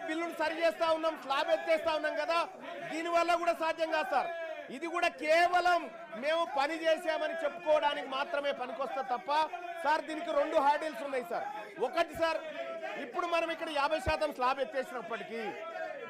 బిల్లును సరి చేస్తా ఉన్నాం, స్లాబ్ ఎత్తేస్తా ఉన్నాం కదా, దీనివల్ల కూడా సాధ్యం కాదు సార్. ఇది కూడా కేవలం మేము పని చేసామని చెప్పుకోవడానికి మాత్రమే పనికొస్తుంది తప్ప సార్ దీనికి 2 హార్డిల్స్ ఉన్నాయి సార్. ఒకటి సార్, ఇప్పుడు మనం ఇక్కడ 50% స్లాబ్ ఎత్తేసినప్పటికీ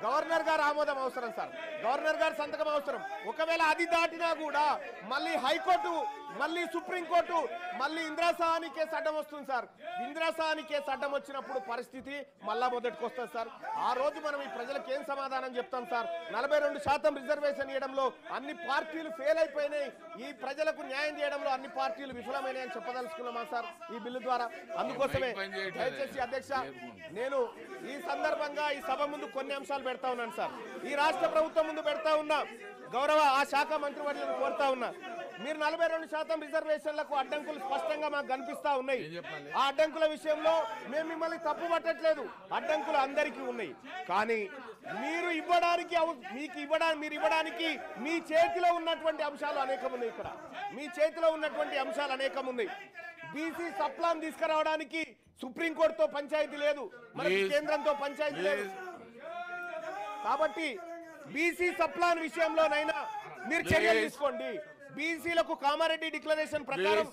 గవర్నర్ గారు ఆమోదం అవసరం సార్, గవర్నర్ గారు సంతకం అవసరం. ఒకవేళ అది దాటినా కూడా మళ్ళీ హైకోర్టు, మళ్ళీ సుప్రీంకోర్టు, మళ్ళీ ఇందిరాసాని కేసు అడ్డం వస్తుంది సార్. ఇందిరాసాని కేసు అడ్డం వచ్చినప్పుడు పరిస్థితి మళ్ళా మొదటికి వస్తుంది సార్. ఆ రోజు మనం ఈ ప్రజలకు ఏం సమాధానం చెప్తాం సార్? 42% రిజర్వేషన్ ఇవ్వడంలో అన్ని పార్టీలు ఫెయిల్ అయిపోయినాయి, ఈ ప్రజలకు న్యాయం చేయడంలో అన్ని పార్టీలు విఫలమైనాయని చెప్పదలుచుకున్నామా సార్ ఈ బిల్లు ద్వారా? అందుకోసమే దయచేసి అధ్యక్ష, నేను ఈ సందర్భంగా ఈ సభ ముందు కొన్ని అంశాలు పెడతా ఉన్నాను సార్. ఈ రాష్ట్ర ప్రభుత్వం ముందు పెడతా ఉన్నా, గౌరవ ఆ శాఖ మంత్రివర్యులను కోరుతా ఉన్నా, మీరు 42% రిజర్వేషన్లకు అడ్డంకులు స్పష్టంగా మాకు కనిపిస్తా ఉన్నాయి. ఆ అడ్డంకుల విషయంలో మేము మిమ్మల్ని తప్పు పట్టట్లేదు, అడ్డంకులు అందరికీ ఉన్నాయి. కానీ మీరు ఇవ్వడానికి మీ చేతిలో ఉన్నటువంటి అంశాలు అనేకం ఉన్నాయి. ఇక్కడ మీ చేతిలో ఉన్నటువంటి అంశాలు అనేకం ఉన్నాయి. బీసీ సప్లాన్ తీసుకురావడానికి సుప్రీంకోర్టుతో పంచాయతీ లేదు, మనకి కేంద్రంతో పంచాయతీ లేదు. కాబట్టి బీసీ సప్లాన్ విషయంలోనైనా మీరు చర్యలు తీసుకోండి. బీసీలకు కామారెడ్డి డిక్లరేషన్ ప్రకారం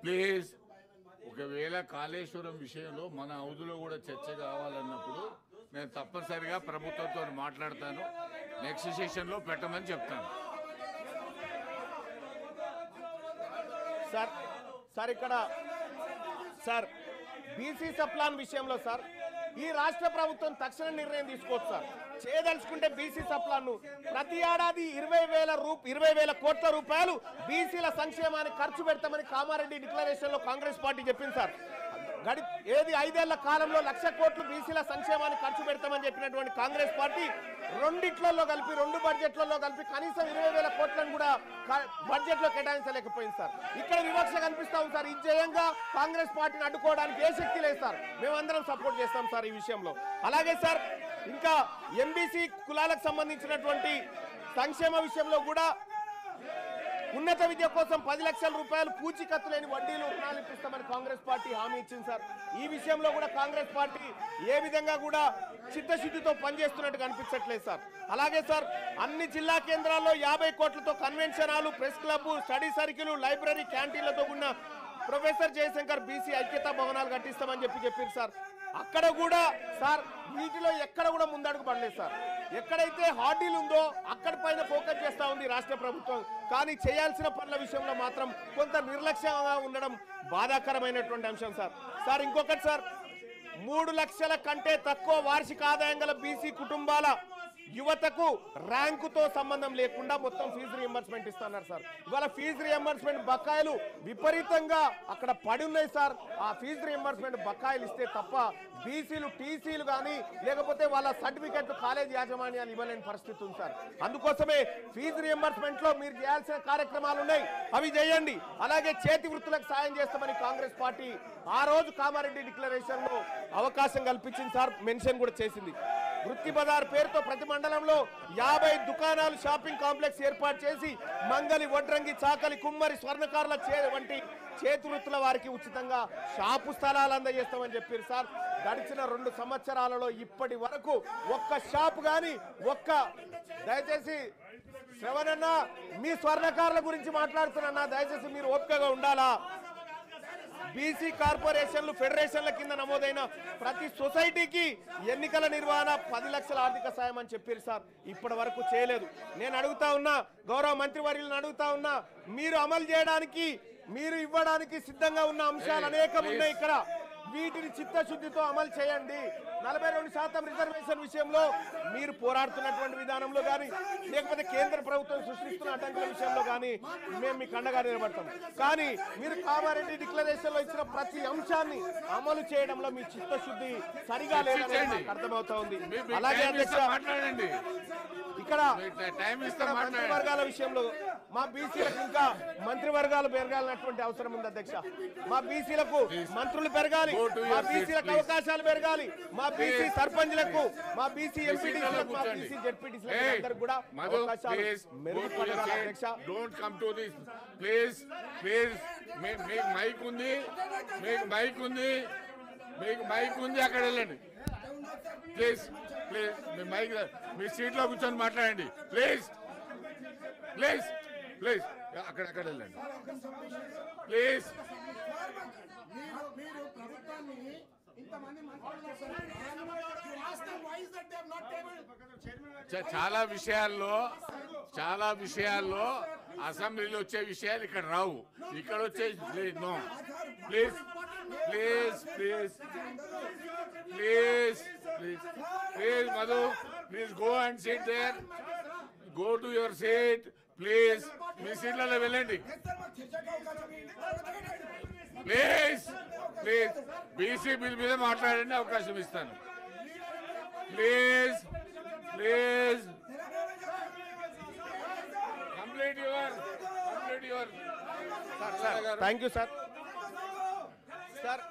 ప్లీజ్, ఒకవేళ కాళేశ్వరం విషయంలో మన హౌదులో కూడా చర్చ కావాలన్నప్పుడు నేను తప్పనిసరిగా ప్రభుత్వంతో మాట్లాడతాను, నెక్స్ట్ సెషన్ లో పెట్టమని చెప్తాను. సార్ ఇక్కడ సార్ బీసీ సప్లాన్ విషయంలో సార్ ఈ రాష్ట్ర ప్రభుత్వం తక్షణ నిర్ణయం తీసుకోవచ్చు సార్. చేయదలుచుకుంటే బీసీ సప్లాన్ ప్రతి ఏడాది 20,000 కోట్ల రూపాయలు బీసీల సంక్షేమానికి ఖర్చు పెడతామని కామారెడ్డి డిక్లరేషన్ లో కాంగ్రెస్ పార్టీ చెప్పింది సార్. 5 ఏళ్ల కాలంలో 1,00,000 కోట్లు బీసీల సంక్షేమానికి ఖర్చు పెడతామని చెప్పినటువంటి కాంగ్రెస్ పార్టీ 2 బడ్జెట్లలో కలిపి కనీసం 20,000 కోట్లను కూడా బడ్జెట్ లో కేటాయించలేకపోయింది సార్. ఇక్కడ వివక్ష కనిపిస్తా ఉంది సార్. ఇది జయంగా కాంగ్రెస్ పార్టీని అడ్డుకోవడానికి ఏ శక్తి లేదు సార్. మేమందరం సపోర్ట్ చేస్తాం సార్ ఈ విషయంలో. అలాగే సార్ ఇంకా ఎంబీసీ కులాలకు సంబంధించినటువంటి సంక్షేమ విషయంలో కూడా ఉన్నత విద్య కోసం 10 లక్షల రూపాయలు పూచీకత్తు లేని వడ్డీలు రుణాలు ఇప్పిస్తామని కాంగ్రెస్ పార్టీ హామీ ఇచ్చింది సార్. ఈ విషయంలో కూడా కాంగ్రెస్ పార్టీ ఏ విధంగా కూడా చిత్తశుద్ధితో పనిచేస్తున్నట్టు కనిపించట్లేదు సార్. అలాగే సార్ అన్ని జిల్లా కేంద్రాల్లో 50 కోట్లతో convention hall, press club, study circle, library, క్యాంటీన్లతో ఉన్న ప్రొఫెసర్ జయశంకర్ బీసీ ఐక్యతా భవనాలు కట్టిస్తామని చెప్పారు సార్. అక్కడ కూడా సార్ వీటిలో ఎక్కడ కూడా ముందడుగు పడలేదు సార్. ఎక్కడైతే హార్డీలు ఉందో అక్కడ పైన ఫోకస్ చేస్తూ ఉంది రాష్ట్ర ప్రభుత్వం. కానీ చేయాల్సిన పనుల విషయంలో మాత్రం కొంత నిర్లక్ష్యంగా ఉండడం బాధాకరమైనటువంటి అంశం సార్. ఇంకొకటి సార్, 3 లక్షల కంటే తక్కువ వార్షిక ఆదాయం గల బీసీ కుటుంబాల యువతకు ర్యాంకుతో సంబంధం లేకుండా మొత్తం ఫీజు రియంబర్స్మెంట్ ఇస్తున్నారు సార్. ఇవాళ ఫీజు రియంబర్స్మెంట్ బకాయిలు విపరీతంగా అక్కడ పడి ఉన్నాయి సార్. ఆ ఫీజు రియంబర్స్మెంట్ బకాయిలు ఇస్తే తప్ప బీసీలు టీసీలు కానీ లేకపోతే వాళ్ళ సర్టిఫికెట్లు కాలేజ్ యాజమాన్యాలు ఇవ్వలేని పరిస్థితి ఉంది సార్. అందుకోసమే ఫీజు రియంబర్స్మెంట్ లో మీరు చేయాల్సిన కార్యక్రమాలు ఉన్నాయి, అవి చేయండి. అలాగే చేతి వృత్తులకు సాయం చేస్తామని కాంగ్రెస్ పార్టీ ఆ రోజు కామారెడ్డి డిక్లరేషన్ లో అవకాశం కల్పించింది సార్, మెన్షన్ కూడా చేసింది. వృత్తి బజార్ పేరుతో ప్రతి మండలంలో 50 దుకాణాలు, షాపింగ్ కాంప్లెక్స్ ఏర్పాటు చేసి మంగలి, వడ్రంగి, చాకలి, కుమ్మరి, స్వర్ణకారుల వంటి చేతి వృత్తుల వారికి ఉచితంగా షాపు స్థలాలు అందజేస్తామని చెప్పారు సార్. గడిచిన 2 సంవత్సరాలలో ఇప్పటి వరకు ఒక్క షాపు కానీ దయచేసి శ్రవణన్న మీ స్వర్ణకారుల గురించి మాట్లాడుతున్నా, దయచేసి మీరు ఓపికగా ఉండాలా. బీసీ కార్పొరేషన్లు, ఫెడరేషన్ల కింద నమోదైన ప్రతి సొసైటీకి ఎన్నికల నిర్వహణ 10 లక్షల ఆర్థిక సాయం అని చెప్పారు సార్. ఇప్పటి వరకు చేయలేదు. నేను అడుగుతా ఉన్నా, గౌరవ మంత్రివర్యులను అడుగుతా ఉన్నా, మీరు అమలు చేయడానికి, మీరు ఇవ్వడానికి సిద్ధంగా ఉన్న అంశాలు అనేకం ఉన్నాయి ఇక్కడ. వీటిని చిత్తశుద్ధితో అమలు చేయండి. 42% రిజర్వేషన్ విషయంలో మీరు పోరాడుతున్నటువంటి విధానంలో కానీ లేకపోతే కేంద్ర ప్రభుత్వం సృష్టిస్తున్న అడ్డంకుల విషయంలో కానీ మేము మీకు అండగా నిలబడతాం. కానీ మీరు కామారెడ్డి డిక్లరేషన్ లో ఇచ్చిన ప్రతి అంశాన్ని అమలు చేయడంలో మీ చిత్తశుద్ధి సరిగా లేదని నాకు అర్థమవుతా ఉంది. అలాగే అధ్యక్ష ఇక్కడ మంత్రివర్గాల విషయంలో మా బీసీలకు ఇంకా మంత్రివర్గాలు పెరగాలన్నటువంటి అవసరం ఉంది అధ్యక్ష. మా బీసీలకు మంత్రులు పెరగాలి, మా బీసీలకు అవకాశాలు పెరగాలి, మా బీసీ సర్పంచ్లకు, మా బీసీ ఎంపీటీసీలకు, మా బీసీ జెడ్పీటీసీలకు అందరికి కూడా అవకాశాలు మెరుగుపడాలి అధ్యక్ష. Don't come to this please. మీకు మైక్ ఉంది, అక్కడ వెళ్ళండి. ప్లీజ్ ప్లీజ్ మీ మైక్ మీ సీట్లో కూర్చొని మాట్లాడండి ప్లీజ్ ప్లీజ్ ప్లీజ్ అక్కడ వెళ్ళండి ప్లీజ్. మీరు ప్రభుత్వాన్ని ఇంతమంది చాలా విషయాల్లో అసెంబ్లీలో వచ్చే విషయాలు ఇక్కడ రావు, ఇక్కడ వచ్చే no. Please please please please please please Madhu please go and sit there, go to your seat please. మీ సీట్లలో వెళ్ళండి ప్లీజ్ ప్లీజ్. బీసీ బిల్ మీద మాట్లాడండి, అవకాశం ఇస్తాను please please. Complete your thank you sir. Sir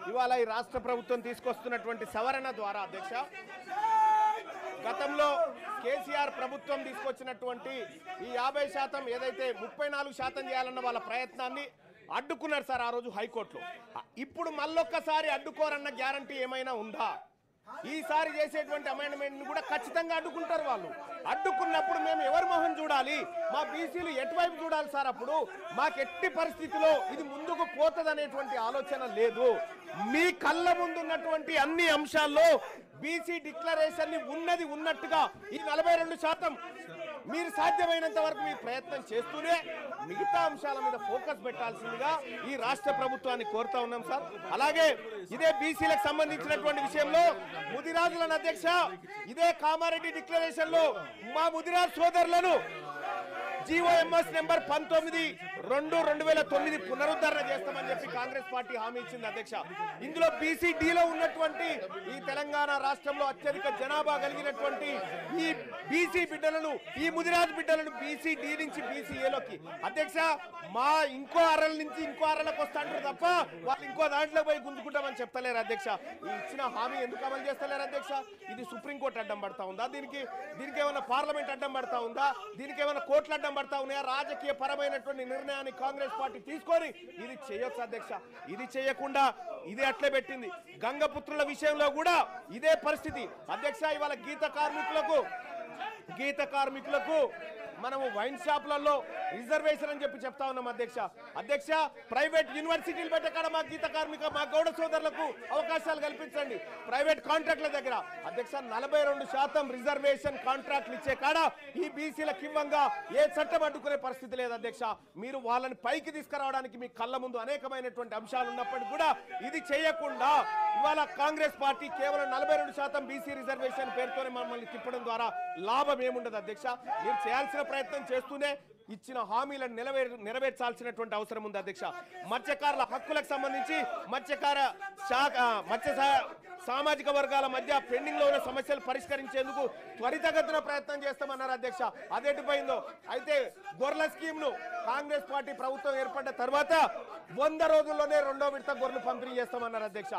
ఇవాళ ఈ రాష్ట్ర ప్రభుత్వం తీసుకొస్తున్నటువంటి సవరణ ద్వారా అధ్యక్ష, గతంలో కేసీఆర్ ప్రభుత్వం తీసుకొచ్చినటువంటి ఈ 50% ఏదైతే 34% చేయాలన్న వాళ్ళ ప్రయత్నాన్ని అడ్డుకున్నారు సార్ ఆ రోజు హైకోర్టులో. ఇప్పుడు మళ్ళొక్కసారి అడ్డుకోరన్న గ్యారంటీ ఏమైనా ఉందా? ఈసారి చేసేటువంటి అమెండ్మెంట్ కూడా ఖచ్చితంగా అడ్డుకుంటారు వాళ్ళు. అడ్డుకున్నప్పుడు మేము ఎవరి మొహం చూడాలి? మా బీసీలు ఎటువైపు చూడాలి సార్? అప్పుడు మాకు ఎట్టి పరిస్థితిలో ఇది ముందుకు పోతుందనేటువంటి ఆలోచన లేదు. మీ కళ్ళ ముందున్నటువంటి అన్ని అంశాల్లో బీసీ డిక్లరేషన్ ని ఉన్నది ఉన్నట్టుగా ఈ 42% మీరు సాధ్యమైనంత వరకు మీ ప్రయత్నం చేస్తూనే మిగతా అంశాల మీద ఫోకస్ పెట్టాల్సిందిగా ఈ రాష్ట్ర ప్రభుత్వాన్ని కోరుతా ఉన్నాం సార్. అలాగే ఇదే బీసీలకు సంబంధించినటువంటి విషయంలో ముదిరాజులను అధ్యక్ష, ఇదే కామారెడ్డి డిక్లరేషన్ లో మా ముదిరాజ్ సోదరులను జీఓఎంఎస్ నెంబర్ 19/2/2009 పునరుద్ధరణ చేస్తామని చెప్పి కాంగ్రెస్ పార్టీ హామీ ఇచ్చింది అధ్యక్ష. ఇందులో బీసీడీలో ఉన్నటువంటి ఈ తెలంగాణ రాష్ట్రంలో అత్యధిక జనాభా కలిగినటువంటి ఈ బీసీ బిడ్డలను, ఈ ముదిరాజ్ బిడ్డలను బీసీడీ నుంచి బీసీఏలోకి అధ్యక్ష మా ఇంకో అరల నుంచి ఇంకో అరలకు వస్తాంటారు తప్ప వాళ్ళు ఇంకో దాంట్లో పోయి గుంజుకుంటామని చెప్తలేరు అధ్యక్ష. ఈ ఇచ్చిన హామీ ఎందుకు అమలు చేస్తలేరు అధ్యక్ష? ఇది సుప్రీంకోర్టు అడ్డం పడతా ఉందా? దీనికి ఏమైనా పార్లమెంట్ అడ్డం పడతా ఉందా? దీనికి ఏమైనా కోర్టులు అడ్డం పడతా ఉన్నాయా? రాజకీయ పరమైనటువంటి నిర్ణయాన్ని కాంగ్రెస్ పార్టీ తీసుకొని ఇది చేయొచ్చు అధ్యక్ష. ఇది చేయకుండా ఇది అట్లే పెట్టింది. గంగపుత్రుల విషయంలో కూడా ఇదే పరిస్థితి అధ్యక్ష. ఇవాళ గీత కార్మికులకు మనము వైన్ షాప్లలో రిజర్వేషన్ అని చెప్పి చెప్తా ఉన్నాం అధ్యక్ష. ప్రైవేట్ యూనివర్సిటీలు పెట్టే కాడ మా గీత కార్మిక, మా గౌడ సోదరులకు అవకాశాలు కల్పించండి. ప్రైవేట్ కాంట్రాక్ట్ల దగ్గర అధ్యక్ష 42% రిజర్వేషన్ కాంట్రాక్ట్లు ఇచ్చే కాడ ఈ బీసీలకు ఇవ్వంగా ఏ చట్టం అడ్డుకునే పరిస్థితి లేదు అధ్యక్ష. మీరు వాళ్ళని పైకి తీసుకురావడానికి మీ కళ్ళ ముందు అనేకమైనటువంటి అంశాలు ఉన్నప్పటికీ కూడా ఇది చేయకుండా ఇవాళ కాంగ్రెస్ పార్టీ కేవలం 42% బీసీ రిజర్వేషన్ పేరుతోనే మమ్మల్ని తిప్పడం ద్వారా లాభం ఏముండదు అధ్యక్ష. మీరు చేయాల్సిన ప్రయత్నం చేస్తూనే ఇచ్చిన హామీలను నెరవేర్చాల్సినటువంటి అవసరం ఉంది అధ్యక్ష. మత్స్యకారుల హక్కులకు సంబంధించి మత్స్య సామాజిక వర్గాల మధ్య పెండింగ్ లో ఉన్న సమస్యలు పరిష్కరించేందుకు త్వరితగతిన ప్రయత్నం చేస్తామన్నారు అధ్యక్ష. అదెటుపోయిందో అయితే గొర్రెల స్కీమ్ ను కాంగ్రెస్ పార్టీ ప్రభుత్వం ఏర్పడ్డ తర్వాత 100 రోజుల్లోనే 2వ విడత గొర్రెలు పంపిణీ చేస్తామన్నారు అధ్యక్ష.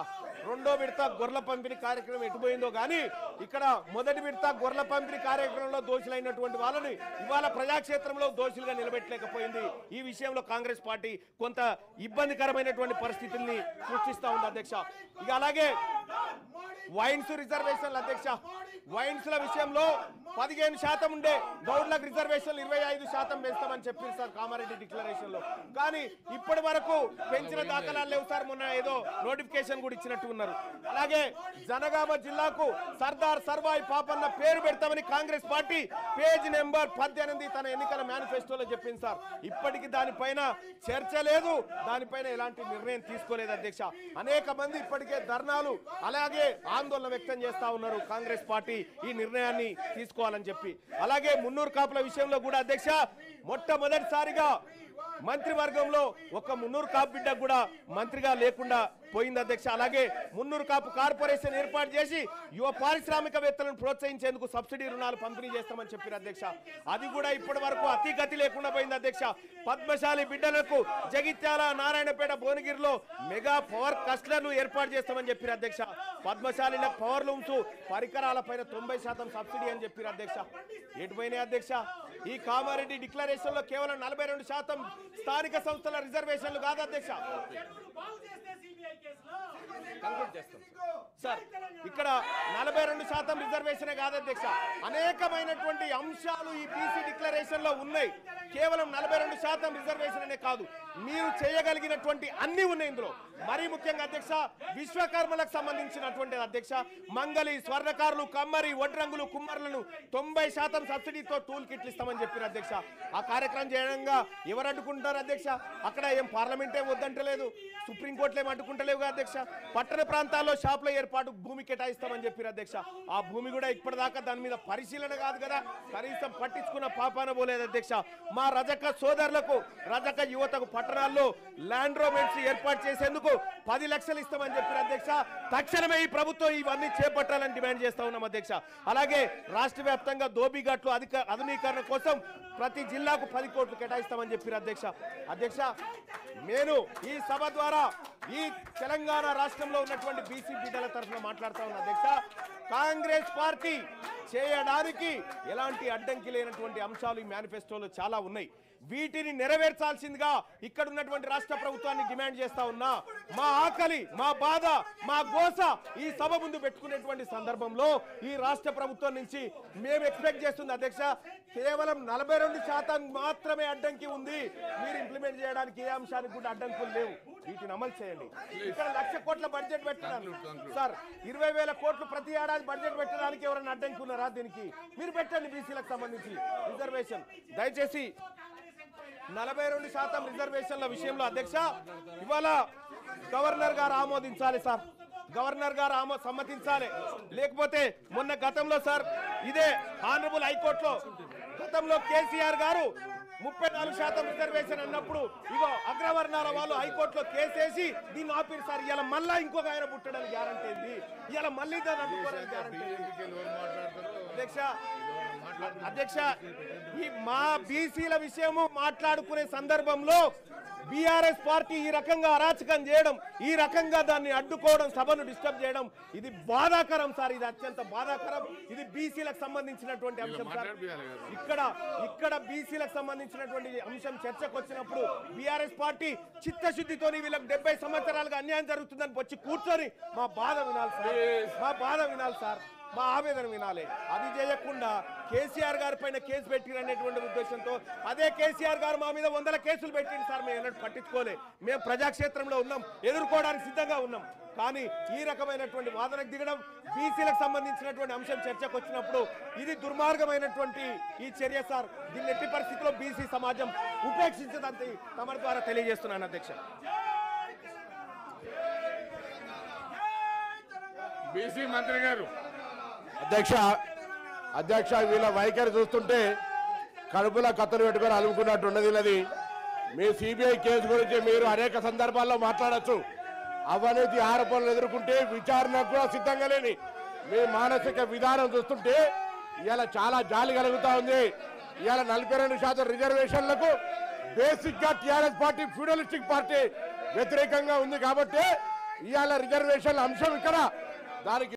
2వ విడత గొర్రెల పంపిణీ కార్యక్రమం ఎటుపోయిందో కానీ ఇక్కడ మొదటి విడత గొర్రెల పంపిణీ కార్యక్రమంలో దోషులైనటువంటి వాళ్ళని ఇవాళ ప్రజాక్షేత్రంలో దోషులుగా నిలబెట్టలేకపోయింది. ఈ విషయంలో కాంగ్రెస్ పార్టీ కొంత ఇబ్బందికరమైనటువంటి పరిస్థితుల్ని సృష్టిస్తా ఉంది అధ్యక్ష. ఇక అలాగే వైన్స్ రిజర్వేషన్లు అధ్యక్ష, వైన్స్ల విషయంలో 15% ఉండే గౌడ్లకు రిజర్వేషన్లు 25% పెంచుతామని చెప్పారు సార్ కామారెడ్డి డిక్లరేషన్ లో. కానీ ఇప్పటి వరకు పెంచిన దాఖలాలు లేవు సార్. మొన్న ఏదో నోటిఫికేషన్ కూడా ఇచ్చినట్టు ఉన్నారు. అలాగే జనగామ జిల్లాకు సర్దార్ సర్వాయి పాపన్న పేరు పెడతామని కాంగ్రెస్ పార్టీ పేజ్ నెంబర్ 18 తన ఎన్నికల మేనిఫెస్టోలో చెప్పింది సార్. ఇప్పటికీ దానిపైన చర్చ లేదు, దానిపైన ఎలాంటి నిర్ణయం తీసుకోలేదు అధ్యక్ష. అనేక మంది ఇప్పటికే ధర్నాలు అలాగే ఆందోళన వ్యక్తం చేస్తా ఉన్నారు కాంగ్రెస్ పార్టీ ఈ నిర్ణయాన్ని తీసుకోవాలని చెప్పి. అలాగే మున్నూరు కాపుల విషయంలో కూడా అధ్యక్ష మొట్టమొదటిసారిగా మంత్రివర్గంలో ఒక మున్నూరు కాపు బిడ్డ కూడా మంత్రిగా లేకుండా పోయింది అధ్యక్ష. అలాగే మున్నూరు కాపు కార్పొరేషన్ ఏర్పాటు చేసి యువ పారిశ్రామికవేత్తలను ప్రోత్సహించేందుకు సబ్సిడీ రుణాలు పంపిణీ చేస్తామని చెప్పారు అధ్యక్ష. అది కూడా ఇప్పటి వరకు అతిగతి లేకుండా పోయింది అధ్యక్ష. పద్మశాలి బిడ్డలకు జగిత్యాల, నారాయణపేట, భువనగిరిలో మెగా పవర్ క్లస్టర్లు ఏర్పాటు చేస్తామని చెప్పారు అధ్యక్ష. పద్మశాలిలకు పవర్ లూమ్స్ పరికరాలపైన 90% సబ్సిడీ అని చెప్పారు అధ్యక్ష. ఎటుపోయినాయి అధ్యక్ష? ఈ కామారెడ్డి డిక్లరేషన్ లో కేవలం 42% స్థానిక సంస్థల రిజర్వేషన్లు కాదు అధ్యక్ష. సార్ ఇక్కడ 42% రిజర్వేషనే కాదు అధ్యక్ష, అనేకమైనటువంటి అంశాలు ఈ బీసీ డిక్లరేషన్ లో ఉన్నాయి. కేవలం 42% రిజర్వేషన్ అనే కాదు, మీరు చేయగలిగినటువంటి అన్ని ఉన్నాయి ఇందులో. మరీ ముఖ్యంగా అధ్యక్ష, విశ్వకర్మలకు సంబంధించినటువంటి అధ్యక్ష, మంగలి, స్వర్ణకారులు, కమ్మరి, వడ్రంగులు, కుమ్మరులను 90% సబ్సిడీతో టూల్ కిట్లు ఇస్తామని చెప్పారు అధ్యక్ష. ఆ కార్యక్రమం చేయడంగా ఎవరు అడ్డుకుంటారు అధ్యక్ష? అక్కడ ఏం పార్లమెంట్ ఏం వద్దంటలేదు, సుప్రీంకోర్టులు ఏం అడ్డుకుంటలేవు అధ్యక్ష. పట్టణ ప్రాంతాల్లో షాపుల ఏర్పాటు భూమి కేటాయిస్తామని చెప్పారు అధ్యక్ష. ఆ భూమి కూడా ఇప్పటిదాకా దాని మీద పరిశీలన కాదు కదా, కనీసం పట్టించుకున్న పాపాన పోలేదు అధ్యక్ష. మా రజక సోదరులకు, రజక యువతకు పట్టణాల్లో ల్యాండ్ రోమెంట్స్ ఏర్పాటు చేసేందుకు 10 లక్షలు ఇస్తామని చెప్పారు అధ్యక్ష. తక్షణమే ఈ ప్రభుత్వం ఇవన్నీ చేపట్టాలని డిమాండ్ చేస్తా ఉన్నాం అధ్యక్ష. అలాగే రాష్ట్ర వ్యాప్తంగా దోబిఘాట్లు ఆధునీకరణ కోసం ప్రతి జిల్లాకు 10 కోట్లు కేటాయిస్తామని చెప్పారు అధ్యక్ష. అధ్యక్ష, నేను ఈ సభ ద్వారా ఈ తెలంగాణ రాష్ట్రంలో ఉన్నటువంటి బీసీ బిడ్డల తరఫున మాట్లాడుతా ఉన్నా అధ్యక్ష. కాంగ్రెస్ పార్టీ చేయడానికి ఎలాంటి అడ్డంకి లేనటువంటి అంశాలు ఈ మేనిఫెస్టోలో చాలా ఉన్నాయి. వీటిని నెరవేర్చాల్సిందిగా ఇక్కడ ఉన్నటువంటి రాష్ట్ర ప్రభుత్వాన్ని డిమాండ్ చేస్తా ఉన్నా. మా ఆకలి, మా బాధ, మా గోస ఈ సభ ముందు పెట్టుకునేటువంటి సందర్భంలో ఈ రాష్ట్ర ప్రభుత్వం నుంచి మేము ఎక్స్పెక్ట్ చేస్తుంది అధ్యక్ష, కేవలం 42% మాత్రమే అడ్డంకి ఉంది. మీరు ఇంప్లిమెంట్ చేయడానికి ఏ అంశానికి కూడా అడ్డంకులు లేవు. వీటిని అమలు చేయండి. ఇక్కడ 1,00,000 కోట్ల బడ్జెట్ పెట్టడానికి సార్, 20,000 కోట్లు ప్రతి ఏడాది బడ్జెట్ పెట్టడానికి ఎవరైనా అడ్డంకి ఉన్నారా? దీనికి మీరు పెట్టండి. బీసీలకు సంబంధించి రిజర్వేషన్ దయచేసి 42% రిజర్వేషన్ల విషయంలో అధ్యక్ష ఇవాళ గవర్నర్ గారు ఆమోదించాలి సార్, గవర్నర్ గారు సమ్మతించాలి. లేకపోతే మొన్న గతంలో సార్ ఇదే ఆనరబుల్ హైకోర్టులో గతంలో కేసీఆర్ గారు 34% రిజర్వేషన్ అన్నప్పుడు ఇగో అగ్రవర్ణాల వాళ్ళు హైకోర్టులో కేసేసి దీన్ని ఆపిరు సార్. ఇలా మళ్ళా ఇంకొక ఆయన పుట్టడానికి గ్యారంటీ ఏంది? ఇలా మళ్ళీ దాన్ని అడ్డుకోవడానికి గ్యారంటీ అధ్యక్ష, ఈ మా బీసీల విషయము మాట్లాడుకునే సందర్భంలో బీఆర్ఎస్ పార్టీ ఈ రకంగా అరాచకం చేయడం, ఈ రకంగా దాన్ని అడ్డుకోవడం, సభను డిస్టర్బ్ చేయడం, ఇది బాధాకరం సార్. ఇది అత్యంత బాధాకరం. ఇది బీసీలకు సంబంధించినటువంటి అంశం సార్. ఇక్కడ బీసీలకు సంబంధించినటువంటి అంశం చర్చకు వచ్చినప్పుడు బీఆర్ఎస్ పార్టీ చిత్తశుద్ధితో వీళ్ళకి 70 సంవత్సరాలుగా అన్యాయం జరుగుతుందని వచ్చి కూర్చొని మా బాధ వినాలి సార్, మా బాధ వినాలి సార్, మా ఆవేదన వినాలి. అది చేయకుండా కేసీఆర్ గారి పైన కేసు పెట్టినటువంటి ఉద్దేశంతో అదే కేసీఆర్ గారు మా మీద 100 కేసులు పెట్టింది సార్. మేము ఎన్నడూ పట్టించుకోలే. మేము ప్రజాక్షేత్రంలో ఉన్నాం, ఎదుర్కోవడానికి సిద్ధంగా ఉన్నాం. కానీ ఈ రకమైనటువంటి వాదనకు దిగడం, బీసీలకు సంబంధించినటువంటి అంశం చర్చకు వచ్చినప్పుడు ఇది దుర్మార్గమైనటువంటి ఈ చర్య సార్. దీన్ని ఎట్టి పరిస్థితుల్లో బీసీ సమాజం ఉపేక్షించదంతే తమ ద్వారా తెలియజేస్తున్నాను అధ్యక్ష. బీసీ మంత్రి గారు. అధ్యక్ష వీళ్ళ వైఖరి చూస్తుంటే కడుపులో కత్తలు పెట్టుకొని అలుముకున్నట్టు ఉన్నది. మీ సిబిఐ కేసు గురించి మీరు అనేక సందర్భాల్లో మాట్లాడచ్చు. అవినీతి ఆరోపణలు ఎదుర్కొంటే విచారణకు కూడా సిద్ధంగా లేని మీ మానసిక విధానం చూస్తుంటే ఇవాళ చాలా జాలి కలుగుతా ఉంది. ఇవాళ 42% రిజర్వేషన్లకు బేసిక్ గా టీఆర్ఎస్ పార్టీ ఫ్యూడలిస్టిక్ పార్టీ వ్యతిరేకంగా ఉంది కాబట్టి ఇవాళ రిజర్వేషన్ల అంశం ఇక్కడ దానికి